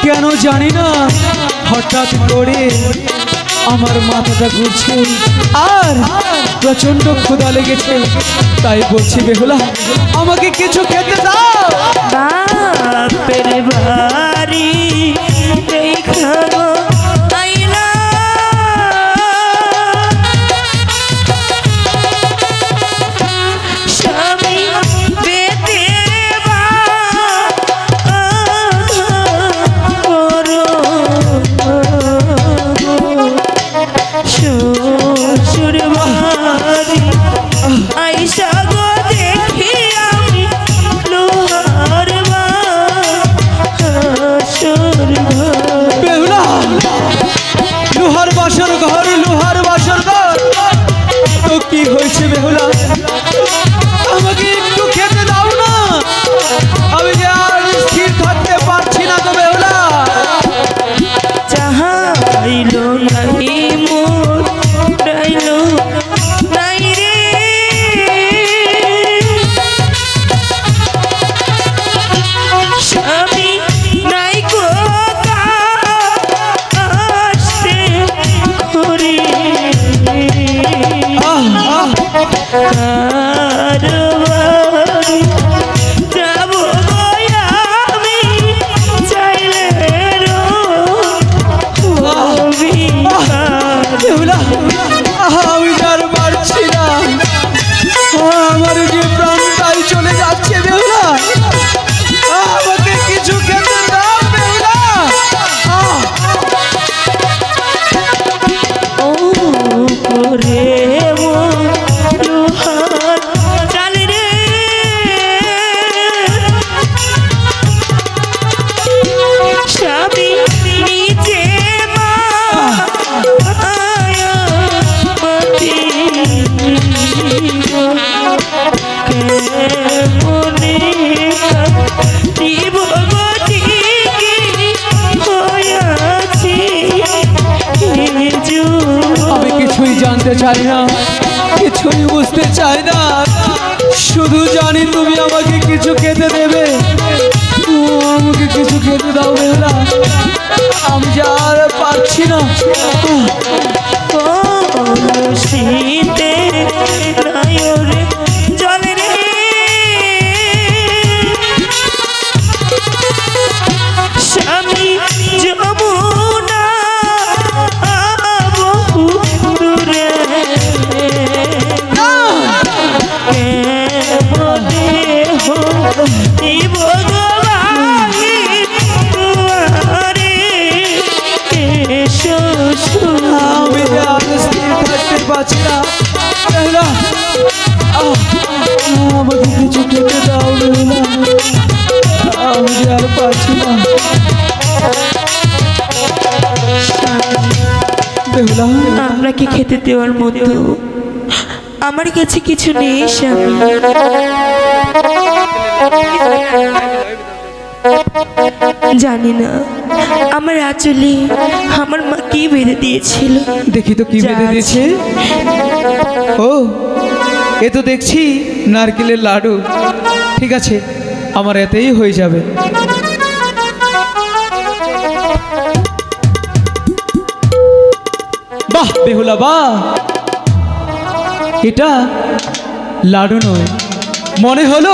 কেন জানি না হঠাৎ করে আমার মাথাটা ঘুরছে আর প্রচন্ড ক্ষুধা লেগেছে। তাই বলছি বেহুলা, আমাকে কিছু খেতে দাও। বাপের বাড়ি এই খাবো আইলা, স্বামী বেঁধে শ্বশুর বাড়ি আইসা গো দেখি আমি লোহার বেহুলা, লোহার বাসর ঘর, লোহার বাসর ঘর তো কি হয়েছে বেহুলা? আমাকে একটু খেতে দাও না, আমি যে আর স্থির থাকতে পারছি না তো বেহুলা। চাহাইলো নাই মোর ডাইলো নাই রে, স্বামী নাই গো আসতে করে কারবারি যাবো গো আমি চাইলে বেহুলা, আমি আর পারছি না, আমার যে প্রাণটাই চলে যাচ্ছে বেহুলা। আমাকে কিছু খেতে দাও বেহুলা। ও করে লোহার চাল রে, স্বামী নিচে মাতি কেমনে দিব গতি হয়েছি। আমি কিছুই জানতে চাই না, কিছুই বুঝতে চাই না, শুধু জানি তুমি আমাকে কিছু খেতে দেবে। আমাকে কিছু খেতে দাও বেহুলা, আমি যে আর পারছি না। শীতে নয়রে জল রে, স্বামী যমুনা বহু দূরে কেমনে হইব গো ভাই দুয়ারে শ্বশুর। আমি যে আর স্থির থাকতে পারছি না বেহুলা, আমাকে কিছু খেতে দাও বেহুলা, আমি যে আর পারছি না বেহুলা। আপনাকে খেতে দেওয়ার মতো আমার কাছে কিছু নেই স্বামী। জানি না আমার আঁচলে আমার মা কি বেঁধে দিয়েছিল। দেখি তো কি বেঁধে দিয়েছে। ও, এ তো দেখছি নারকেলের লাডু। ঠিক আছে, আমার এতেই হয়ে যাবে। বাহ বেহুলা বাহ, এটা লাডু নয়, মনে হলো